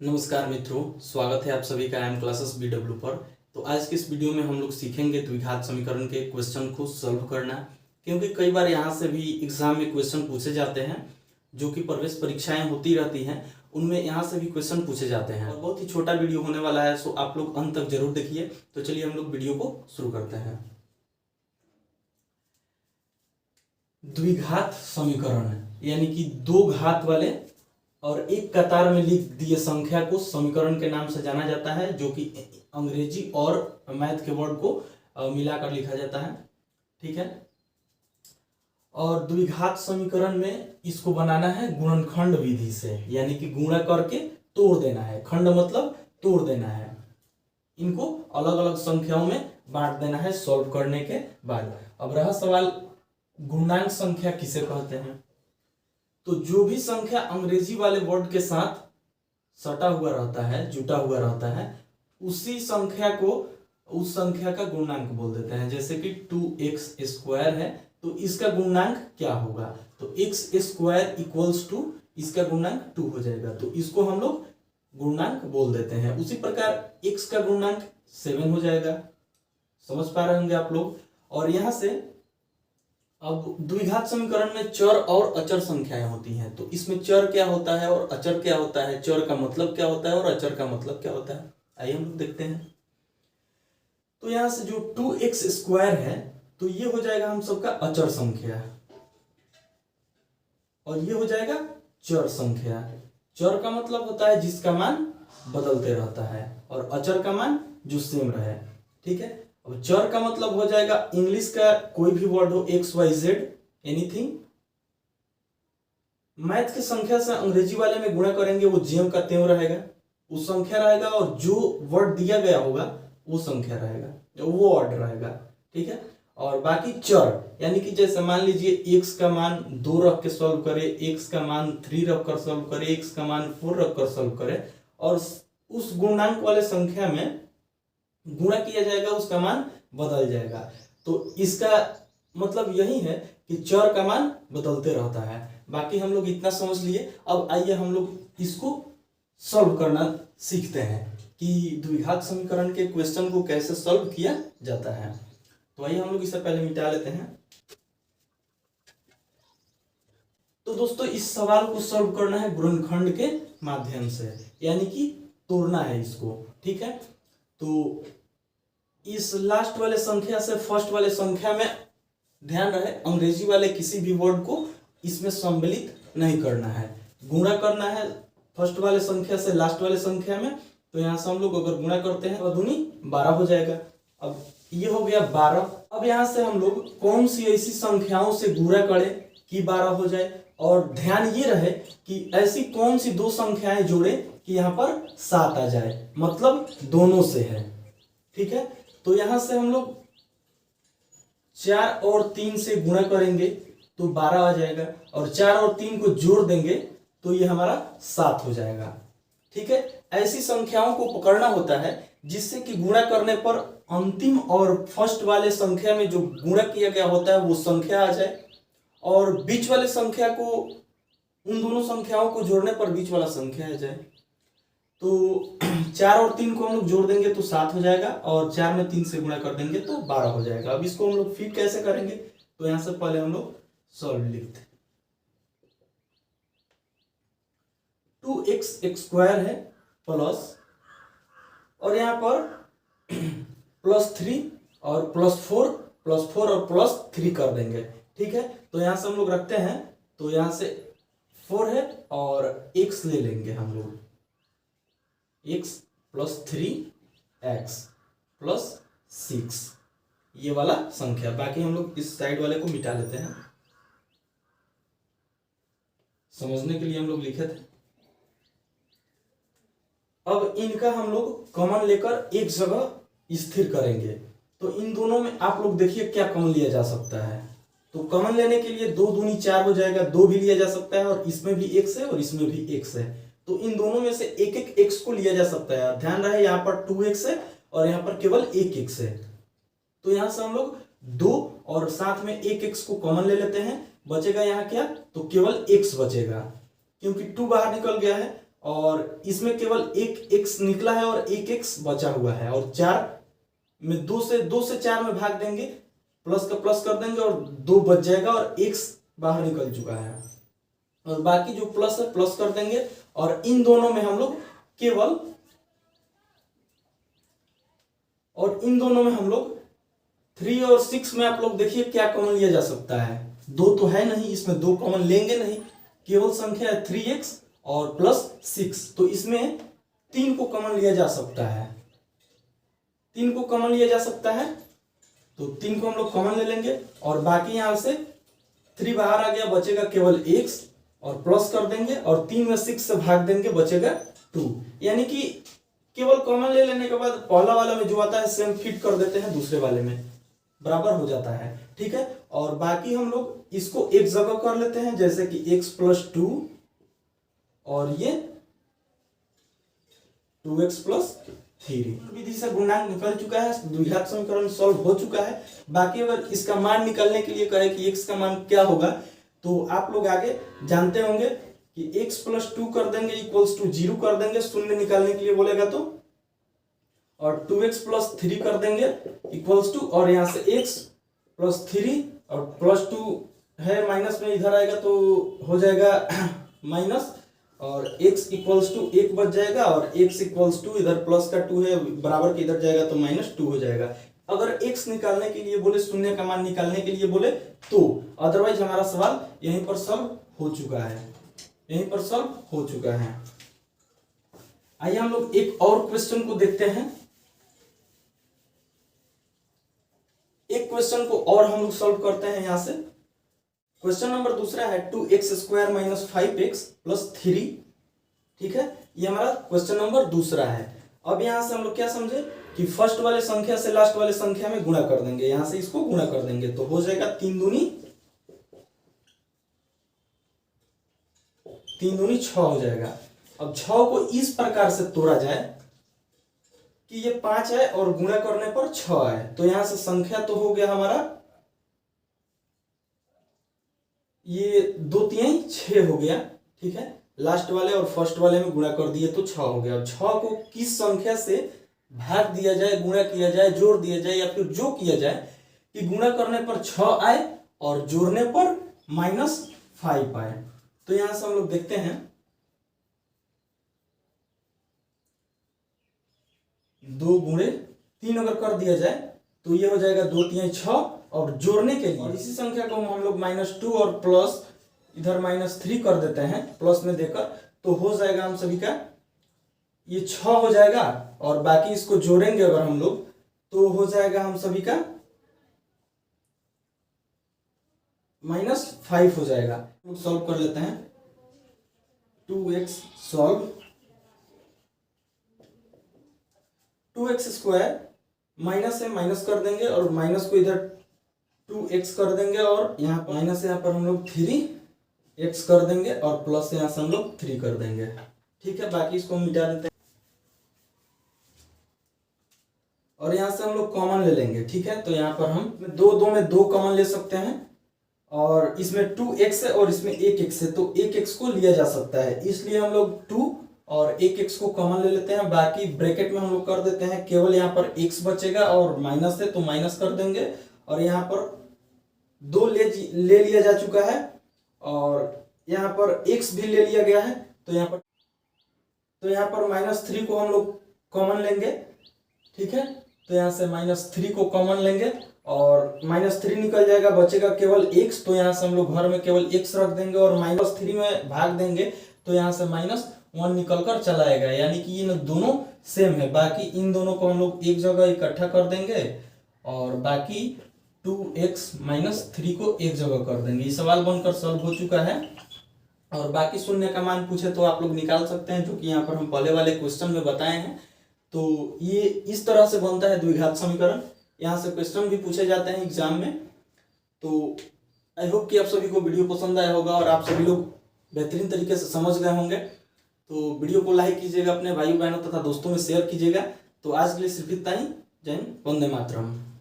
नमस्कार मित्रों, स्वागत है आप सभी का एम क्लासेस BW पर। तो आज के इस वीडियो में हम लोग सीखेंगे द्विघात समीकरण के क्वेश्चन को सॉल्व करना, क्योंकि कई बार यहाँ से भी एग्जाम में क्वेश्चन पूछे जाते हैं जो कि प्रवेश परीक्षाएं होती रहती हैं, उनमें यहाँ से भी क्वेश्चन पूछे जाते हैं और बहुत ही छोटा वीडियो होने वाला है, सो आप लोग अंत तक जरूर देखिए। तो चलिए हम लोग वीडियो को शुरू करते हैं। द्विघात समीकरण यानी कि दो घात वाले और एक कतार में लिख दिए संख्या को समीकरण के नाम से जाना जाता है, जो कि अंग्रेजी और मैथ के वर्ड को मिलाकर लिखा जाता है। ठीक है। और द्विघात समीकरण में इसको बनाना है गुणनखंड विधि से, यानी कि गुणा करके तोड़ देना है। खंड मतलब तोड़ देना है। इनको अलग अलग संख्याओं में बांट देना है सॉल्व करने के बाद। अब रहा सवाल, गुणांक संख्या किसे कहते हैं? तो जो भी संख्या अंग्रेजी वाले वर्ड के साथ सटा हुआ रहता है, जुटा हुआ रहता है, उसी संख्या को उस संख्या का गुणांक बोल देते हैं। जैसे कि 2x² है, तो इसका गुणांक क्या होगा? तो x² इक्वल्स टू इसका गुणांक 2 हो जाएगा, तो इसको हम लोग गुणांक बोल देते हैं। उसी प्रकार x का गुणांक 7 हो जाएगा। समझ पा रहे होंगे आप लोग। और यहां से अब द्विघात समीकरण में चर और अचर संख्याएं होती हैं, तो इसमें चर क्या होता है और अचर क्या होता है, चर का मतलब क्या होता है और अचर का मतलब क्या होता है, आइए हम लोग देखते हैं। तो यहां से जो 2x² है, तो ये हो जाएगा हम सबका अचर संख्या और ये हो जाएगा चर संख्या। चर का मतलब होता है जिसका मान बदलते रहता है और अचर का मान जो सेम रहे। ठीक है। अब चर का मतलब हो जाएगा इंग्लिश का कोई भी वर्ड हो, XYZ एनीथिंग। मैथ की संख्या से अंग्रेजी वाले में गुणा करेंगे, वो ज्यों का त्यों रहेगा, वो संख्या रहेगा, और जो वर्ड दिया गया होगा वो संख्या रहेगा, वो वर्ड रहेगा। ठीक है। और बाकी चर यानी कि जैसे मान लीजिए x का मान 2 रख के सॉल्व करे, x का मान 3 रख कर सॉल्व करे, x का मान 4 रख कर सॉल्व करे, और उस गुणांक वाले संख्या में गुणा किया जाएगा, उसका मान बदल जाएगा। तो इसका मतलब यही है कि चर का मान बदलते रहता है। बाकी हम लोग इतना समझ लिए। अब आइए हम लोग इसको सॉल्व करना सीखते हैं कि द्विघात समीकरण के क्वेश्चन को कैसे सॉल्व किया जाता है। तो आइए हम लोग इसे पहले मिटा लेते हैं। तो दोस्तों, इस सवाल को सॉल्व करना है गुणनखंड के माध्यम से, यानी कि तोड़ना है इसको। ठीक है। तो इस लास्ट वाले संख्या से फर्स्ट वाले संख्या में ध्यान रहे, अंग्रेजी वाले किसी भी वर्ड को इसमें सम्मिलित नहीं करना है, गुणा करना है फर्स्ट वाले संख्या से लास्ट वाले संख्या में। तो यहां से हम लोग अगर गुणा करते हैं तो दूनी 12 हो जाएगा। अब ये हो गया 12। अब यहां से हम लोग कौन सी ऐसी संख्याओं से गुणा करें कि 12 हो जाए, और ध्यान ये रहे कि ऐसी कौन सी दो संख्याएं जोड़े कि यहाँ पर 7 आ जाए, मतलब दोनों से है। ठीक है। तो यहां से हम लोग 4 और 3 से गुणा करेंगे तो 12 आ जाएगा, और 4 और 3 को जोड़ देंगे तो ये हमारा 7 हो जाएगा। ठीक है। ऐसी संख्याओं को पकड़ना होता है जिससे कि गुणा करने पर अंतिम और फर्स्ट वाले संख्या में जो गुणा किया गया होता है वो संख्या आ जाए, और बीच वाले संख्या को, उन दोनों संख्याओं को जोड़ने पर बीच वाला संख्या आ जाए। तो 4 और 3 को हम लोग जोड़ देंगे तो 7 हो जाएगा, और 4 में 3 से गुणा कर देंगे तो 12 हो जाएगा। अब इसको हम लोग फिट कैसे करेंगे? तो यहां से पहले हम लोग सॉल्व लिखते। 2x² है प्लस, और यहां पर +3 और +4 और +3 कर देंगे। ठीक है। तो यहां से हम लोग रखते हैं, तो यहां से 4 है और x ले लेंगे हम लोग, x + 3x + 6, ये वाला संख्या। बाकी हम लोग इस साइड वाले को मिटा लेते हैं, समझने के लिए हम लोग लिखे थे। अब इनका हम लोग कॉमन लेकर एक जगह स्थिर करेंगे। तो इन दोनों में आप लोग देखिए क्या कॉमन लिया जा सकता है। तो कॉमन लेने के लिए 2 दूनी 4 हो जाएगा, 2 भी लिया जा सकता है, और इसमें भी x है और इसमें भी x है। तो इन दोनों में से एक एक x को लिया जा सकता है। ध्यान रहे यहाँ पर 2x है और यहाँ पर केवल एक x है। तो यहां से हम लोग 2 और साथ में एक x को कॉमन ले लेते हैं, बचेगा यहाँ क्या, तो केवल x बचेगा, क्योंकि 2 बाहर निकल गया है। और इसमें केवल एक x निकला है और एक x बचा हुआ है, और 4 में 2 से 4 में भाग देंगे, प्लस का प्लस कर देंगे और 2 बच जाएगा और x बाहर निकल चुका है, और बाकी जो प्लस है प्लस कर देंगे। और इन दोनों में हम लोग केवल 3 और 6 में आप लोग देखिए क्या कॉमन लिया जा सकता है। 2 तो है नहीं, इसमें 2 कॉमन लेंगे नहीं, केवल संख्या है 3x और प्लस 6, तो इसमें 3 को कॉमन लिया जा सकता है। 3 को कॉमन लिया जा सकता है, तो 3 को हम लोग कॉमन ले लेंगे, और बाकी यहां से 3 बाहर आ गया, बचेगा केवल x, और प्लस कर देंगे, और 3 में 6 से भाग देंगे, बचेगा 2। यानी कि केवल कॉमन ले लेने के बाद पहला वाला में जो आता है सेम फिट कर देते हैं दूसरे वाले में, बराबर हो जाता है, ठीक है। और बाकी हम लोग इसको एक जगह कर लेते हैं, जैसे कि x प्लस 2 और ये 2x प्लस 3 विधि से गुणांक निकल चुका है, द्विघात समीकरण सॉल्व हो चुका है। बाकी अगर इसका मान निकालने के लिए कहे कि x का मान क्या होगा, तो आप लोग आगे जानते होंगे कि x प्लस 2 कर देंगे इक्वल्स टू 0 कर देंगे, शून्य निकालने के लिए बोलेगा तो, और 2x प्लस 3 कर देंगे इक्वल्स टू, और यहां से x प्लस 3 और प्लस 2 है माइनस में इधर आएगा तो हो जाएगा माइनस, और x इक्वल्स टू 1 बच जाएगा, और x इक्वल्स टू इधर प्लस का 2 है बराबर के इधर जाएगा तो -2 हो जाएगा। अगर x निकालने के लिए बोले, शून्य का मान निकालने के लिए बोले तो, अदरवाइज हमारा सवाल यहीं पर सॉल्व हो चुका है, यहीं पर सॉल्व हो चुका है। आइए हम लोग एक और क्वेश्चन को देखते हैं। एक क्वेश्चन को और हम लोग सॉल्व करते हैं यहां से। क्वेश्चन नंबर दूसरा है 2x square minus 5x plus 3, ठीक है, ये हमारा क्वेश्चन नंबर दूसरा है। अब यहां से हम लोग क्या समझे कि फर्स्ट वाले संख्या से लास्ट वाले संख्या में गुणा कर देंगे, यहां से इसको गुणा कर देंगे तो हो जाएगा 3 दूनी 6 हो जाएगा। अब 6 को इस प्रकार से तोड़ा जाए कि ये 5 है और गुणा करने पर 6 है, तो यहां से संख्या तो हो गया हमारा ये 2 3 6 हो गया, ठीक है। लास्ट वाले और फर्स्ट वाले में गुणा कर दिए तो 6 हो गया। अब 6 को किस संख्या से भाग दिया जाए, गुणा किया जाए, जोड़ दिया जाए, या फिर जो किया जाए कि गुणा करने पर 6 आए और जोड़ने पर -5 आए। तो यहां से हम लोग देखते हैं 2 गुणे 3 अगर कर दिया जाए तो ये हो जाएगा 2 3 6, और जोड़ने के लिए और इसी संख्या को हम लोग -2 और प्लस इधर -3 कर देते हैं प्लस में देकर, तो हो जाएगा हम सभी का ये 6 हो जाएगा, और बाकी इसको जोड़ेंगे अगर हम लोग तो हो जाएगा हम सभी का -5 हो जाएगा। हम सॉल्व कर लेते हैं। 2x solve 2x square minus है, माइनस कर देंगे और माइनस को इधर 2x कर देंगे, और यहाँ माइनस यहाँ पर हम लोग 3x कर देंगे, और प्लस यहाँ से हम लोग 3 कर देंगे, ठीक है। बाकी इसको मिटा देते हैं और यहाँ से हम लोग कॉमन ले लेंगे, ठीक है। तो यहाँ पर हम 2 में 2 कॉमन ले सकते हैं, और इसमें 2x है और इसमें 1x है, तो 1x को लिया जा सकता है, इसलिए हम लोग 2 और 1x को कॉमन ले लेते हैं। बाकी ब्रैकेट में हम लोग कर देते हैं, केवल यहाँ पर x बचेगा और माइनस है तो माइनस कर देंगे, और यहाँ पर 2 ले लिया जा चुका है, और यहाँ पर x भी ले लिया गया है, तो यहाँ पर -3 को हम लोग कॉमन लेंगे, ठीक है। तो यहाँ से -3 को कॉमन लेंगे और -3 निकल जाएगा, बचेगा केवल x, तो यहाँ से हम लोग घर में केवल x रख देंगे और -3 में भाग देंगे, तो यहाँ से -1 निकल कर चला आएगा, यानी कि ये दोनों सेम है। बाकी इन दोनों को हम लोग एक जगह इकट्ठा कर देंगे, और बाकी 2x - 3 को एक जगह कर देंगे। ये सवाल बनकर सॉल्व हो चुका है, और बाकी शून्य का मान पूछे तो आप लोग निकाल सकते हैं, जो कि यहाँ पर हम पहले वाले क्वेश्चन में बताए हैं। तो ये इस तरह से बनता है द्विघात समीकरण। यहाँ से क्वेश्चन भी पूछे जाते हैं एग्जाम में। तो आई होप कि आप सभी को वीडियो पसंद आया होगा और आप सभी लोग बेहतरीन तरीके से समझ गए होंगे। तो वीडियो को लाइक कीजिएगा, अपने भाई बहनों तथा दोस्तों में शेयर कीजिएगा। तो आज के लिए सिर्फ इतना ही। जय हिंद, वंदे मातरम।